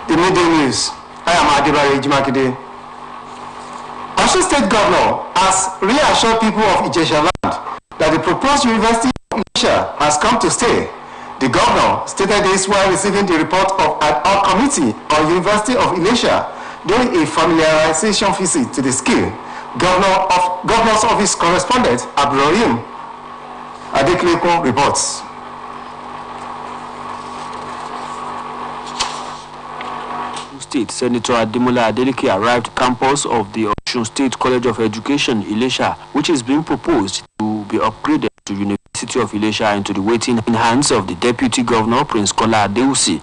The Midday News. I am Adibare Jimakide. Osbc State Governor has reassured people of Ijesha land that the proposed University of Ilesha has come to stay. The governor stated this while receiving the report of an ad committee on University of Ilesha during a familiarization visit to the school. Governor's office correspondent Abdurrahim Adeklekun reports. State Senator Ademola Adeleke arrived campus of the Osun State College of Education, Ilesha, which is being proposed to be upgraded to University of Ilesha into the waiting hands of the Deputy Governor, Prince Kola Adeusi,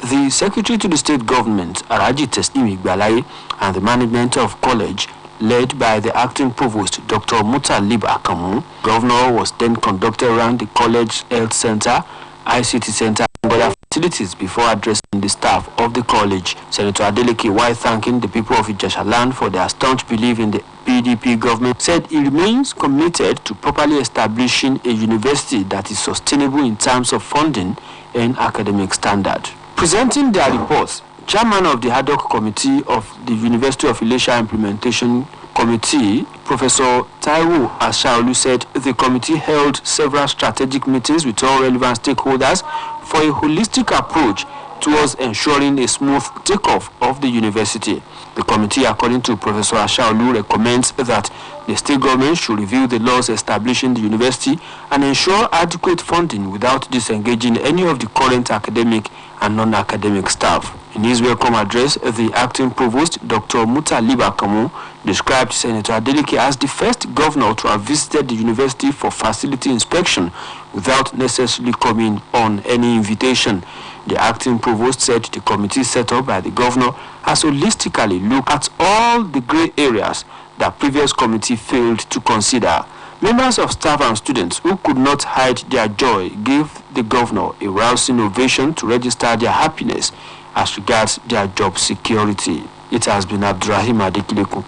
the Secretary to the State Government, Araji Tesnimi Gbalaye, and the management of college, led by the Acting Provost, Dr. Mutalib Akamu. Governor was then conducted around the college health center, ICT center, and other facilities before addressing the staff of the college. Senator Adeleke, while thanking the people of Ijesha land for their staunch belief in the PDP government, said he remains committed to properly establishing a university that is sustainable in terms of funding and academic standard. Presenting their reports, Chairman of the ad hoc committee of the University of Ilesha Implementation Committee, Professor Taiwo Ashaolu, said the committee held several strategic meetings with all relevant stakeholders for a holistic approach towards ensuring a smooth takeoff of the university. The committee, according to Professor Ashaolu, recommends that the state government should review the laws establishing the university and ensure adequate funding without disengaging any of the current academic and non-academic staff. In his welcome address, the Acting Provost, Dr. Mutalib Akamu, described Senator Adeleke as the first governor to have visited the university for facility inspection without necessarily coming on any invitation. The Acting Provost said the committee set up by the governor has holistically looked at all the grey areas that previous committee failed to consider. Members of staff and students who could not hide their joy gave the governor a rousing ovation to register their happiness as regards their job security. It has been Abdurrahim Adeklekun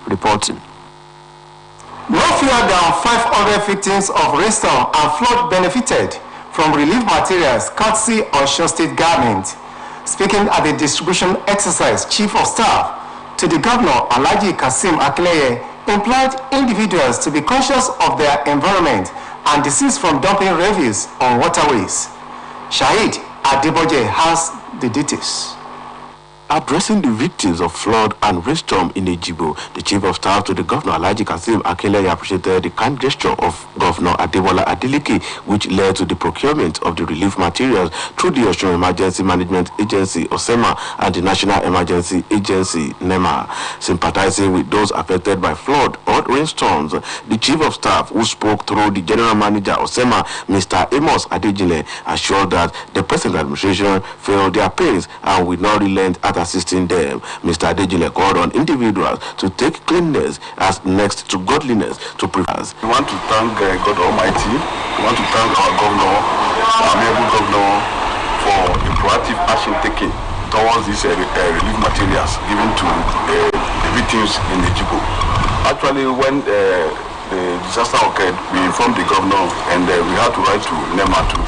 reporting. No fewer than 500 victims of rainstorm and flood benefited from relief materials courtesy Osbc State Government. Speaking at the distribution exercise, Chief of Staff to the Governor, Alhaji Kasim Akleye, implied individuals to be conscious of their environment and desist from dumping refuse on waterways. Shahid Adeboje has the details. Addressing the victims of flood and rainstorm in Ejibo, the Chief of Staff to the Governor, Alhaji Kasim Akeleye, appreciated the kind gesture of Governor Adebola Adeleke, which led to the procurement of the relief materials through the Osun Emergency Management Agency, OSEMA, and the National Emergency Agency, NEMA. Sympathizing with those affected by flood or rainstorms, the Chief of Staff, who spoke through the General Manager, OSEMA, Mr. Amos Adejile, assured that the present administration felt their pains and will not relent at assisting them. Mr. Adejile called on individuals to take cleanliness as next to godliness to preserve. We want to thank God Almighty. We want to thank our governor, our amiable governor, for the proactive action taken towards these relief materials given to the victims in Ejibo. Actually, when the disaster occurred, we informed the governor and we had to write to NEMA to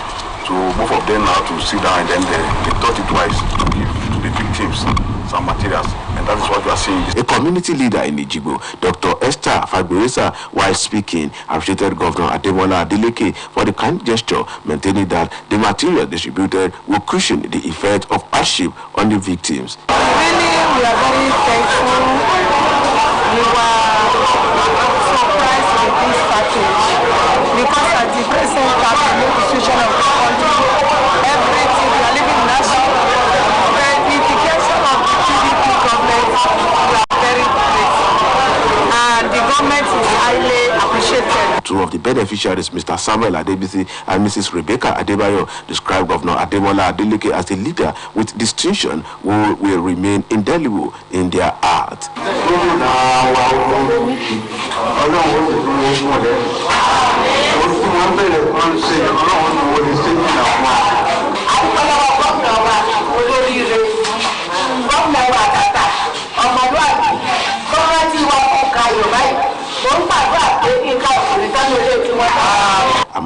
both of them now to sit down, and then they thought it wise to give to the victims some materials, and that is what we are seeing. A community leader in Ejibo, Dr. Esther Fagbirisa, while speaking, appreciated Governor Adebola Adeleke for the kind gesture, maintaining that the material distributed will cushion the effect of hardship on the victims. Really, we are very thankful. We were surprised with this package because at the present cabinet decision of the country, everything we are living national. With the gesture of the PDP government, we are very grateful, and the government is highly appreciated. Two of the beneficiaries, Mr. Samuel Adebisi and Mrs. Rebecca Adebayo, described Governor Adebola Adeleke as a leader with distinction who will remain indelible in their heart.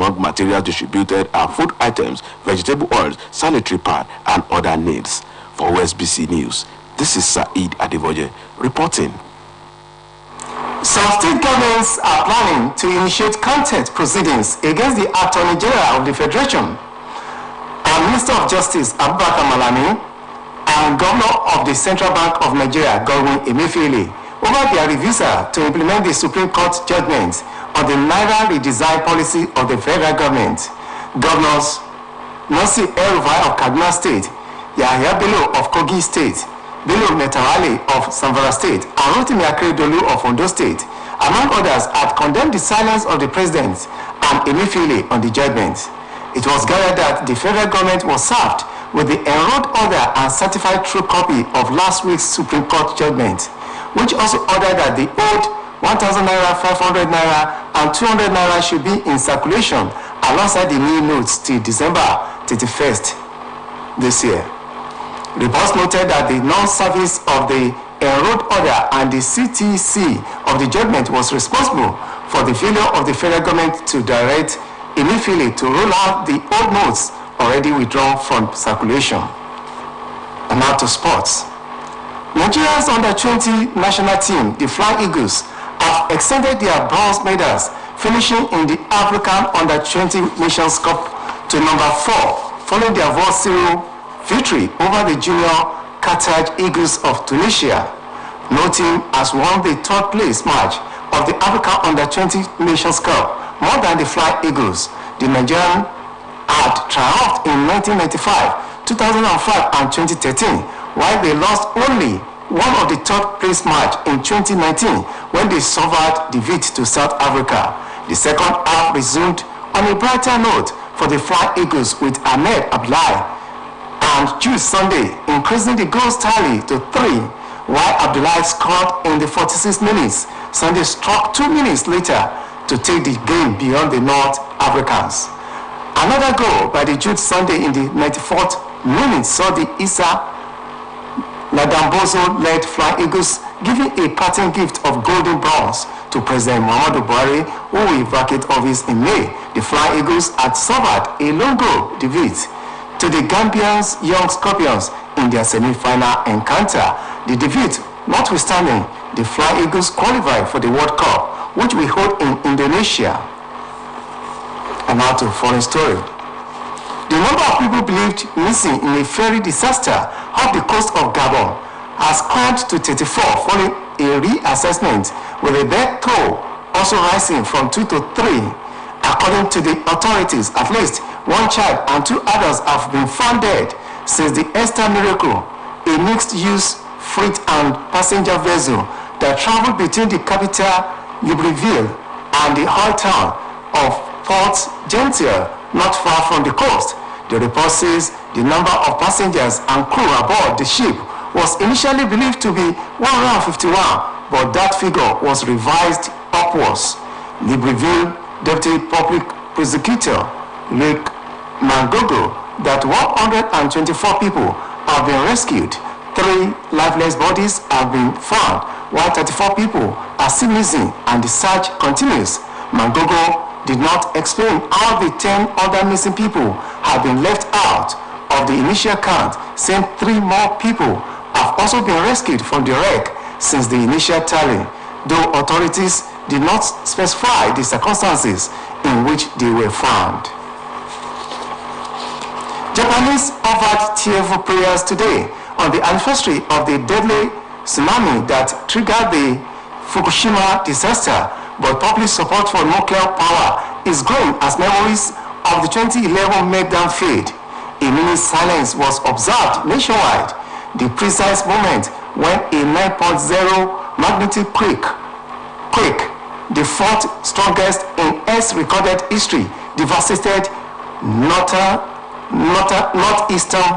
Among materials distributed are food items, vegetable oils, sanitary pad, and other needs. For Osbc News, this is Saeed Adevoje reporting. Some state governments are planning to initiate contempt proceedings against the Attorney General of the Federation and Minister of Justice Abubakar Malami and Governor of the Central Bank of Nigeria, Godwin Emefiele, over their refusal to implement the Supreme Court judgment on the Naira redesign policy of the federal government. Governors Nasir El-Rufai of Kaduna State, Yahya Bello of Kogi State, Bello Metawale of Zamfara State, and Rotimi Akeredolu of Ondo State, among others, had condemned the silence of the president and Emefiele on the judgment. It was gathered that the federal government was served with the enrolled order and certified true copy of last week's Supreme Court judgment, which also ordered that the old 1,000 naira, 500 naira, and 200 naira should be in circulation alongside the new notes till December 31st this year. Reports noted that the non-service of the enrolled order and the CTC of the judgment was responsible for the failure of the federal government to direct Emefiele to roll out the old notes already withdrawn from circulation. And now to sports. Nigeria's under-20 national team, the Flying Eagles, have extended their bronze medals, finishing in the African Under-20 Nations Cup to number 4, following their 4-0 victory over the junior Carthage Eagles of Tunisia. No team has won the third place match of the African Under-20 Nations Cup more than the Flying Eagles. The Nigerian had triumphed in 1995, 2005, and 2013, while they lost only one of the third place match in 2019 when they suffered defeat to South Africa. The second half resumed on a brighter note for the Flying Eagles with Ahmed Abdullahi and Jude Sunday increasing the goals tally to 3, while Abdullahi scored in the 46 minutes. Sunday struck 2 minutes later to take the game beyond the North Africans. Another goal by the Jude Sunday in the 94th minute saw the Issa Ladambozo-led Flying Eagles giving a parting gift of golden bronze to President Muhammadu Buhari, who will vacate office in May. The Flying Eagles had suffered a long goal defeat to the Gambians Young Scorpions in their semi-final encounter. The defeat notwithstanding, the Flying Eagles qualified for the World Cup, which we hold in Indonesia. And now to foreign story. The number of people believed missing in a ferry disaster off the coast of Gabon has climbed to 34 following a reassessment, with the death toll also rising from 2 to 3. According to the authorities, at least one child and 2 adults have been found dead since the Easter Miracle, a mixed-use freight and passenger vessel that traveled between the capital Libreville and the oil town of Port Gentil, not far from the coast. The report says the number of passengers and crew aboard the ship was initially believed to be 151, but that figure was revised upwards. Libreville Deputy Public Prosecutor Rick Mangogo that 124 people have been rescued, 3 lifeless bodies have been found, while 34 people are still missing and the search continues. Mangogo did not explain how the 10 other missing people have been left out of the initial count, saying 3 more people have also been rescued from the wreck since the initial tally, though authorities did not specify the circumstances in which they were found. Japanese offered tearful prayers today on the anniversary of the deadly tsunami that triggered the Fukushima disaster, but public support for nuclear power is growing as memories of the 2011 meltdown fade. A minute silence was observed nationwide, the precise moment when a 9.0 magnitude quake, the 4th strongest in Earth's recorded history, devastated northeastern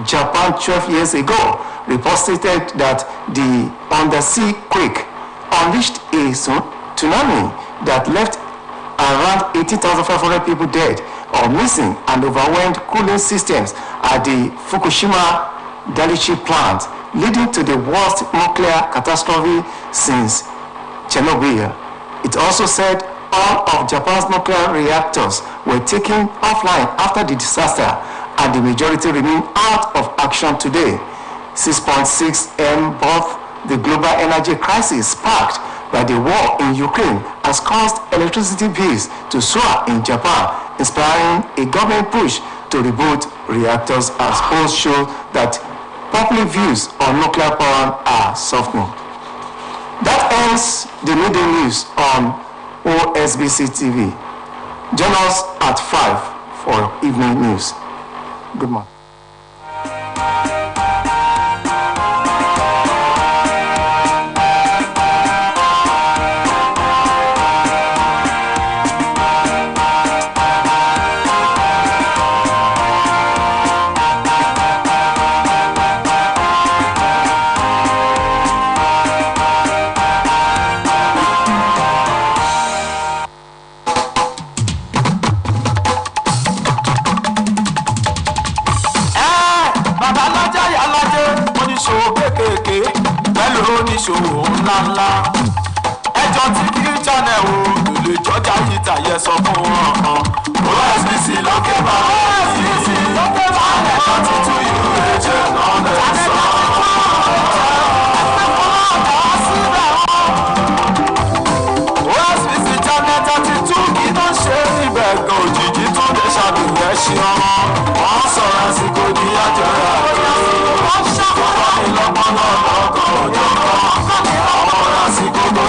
Japan 12 years ago. Reports stated that the undersea quake unleashed a tsunami that left around 18,500 people dead or missing and overwhelmed cooling systems at the Fukushima Daiichi plant, leading to the worst nuclear catastrophe since Chernobyl. It also said all of Japan's nuclear reactors were taken offline after the disaster, and the majority remain out of action today. 6.6 M, both the global energy crisis sparked by the war in Ukraine has caused electricity bills to soar in Japan, inspiring a government push to reboot reactors, as polls show that public views on nuclear power are softening. That ends the midday news on Osbc TV. Join us at 5 for evening news. Good morning. Oníṣòwò ńláńlá ẹjọ́ tí kí channel o lè jọjà yìí tàyẹ sọ fún wọn. Osbc lókè bá Osbc lókè bá ẹjọ́ títún ìlú ẹ̀jẹ̀ náà lè sọ. Osbc channel 32 kí ló ṣe níbẹ̀ gan òjijì tó lè ṣàlùwẹ̀ ṣe ọmọ wọn sọ̀rọ̀ àsìkò ní àjọyọ̀ àjọyọ̀ ìlọ́gbọ́n náà lọ́kọ̀ òjò kan.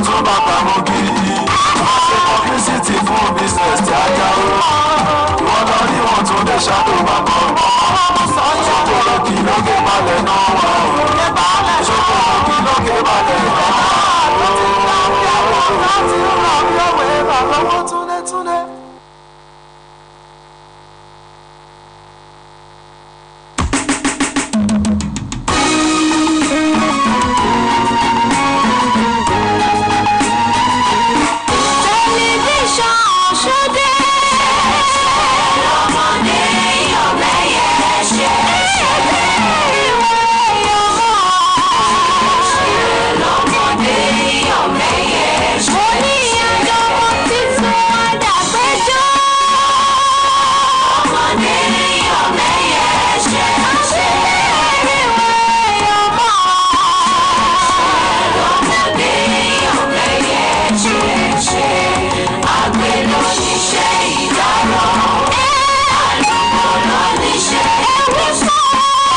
Tó bá pamọ́ kiri ṣe publicity fún business tí a já o. Ìwọ́n lọ ní wọn tó lè ṣàtò bàbá ọmọ. Ṣòkòrò kí lókè balẹ̀ náà wà o. Ṣòkòrò kí lókè balẹ̀ náà wà o.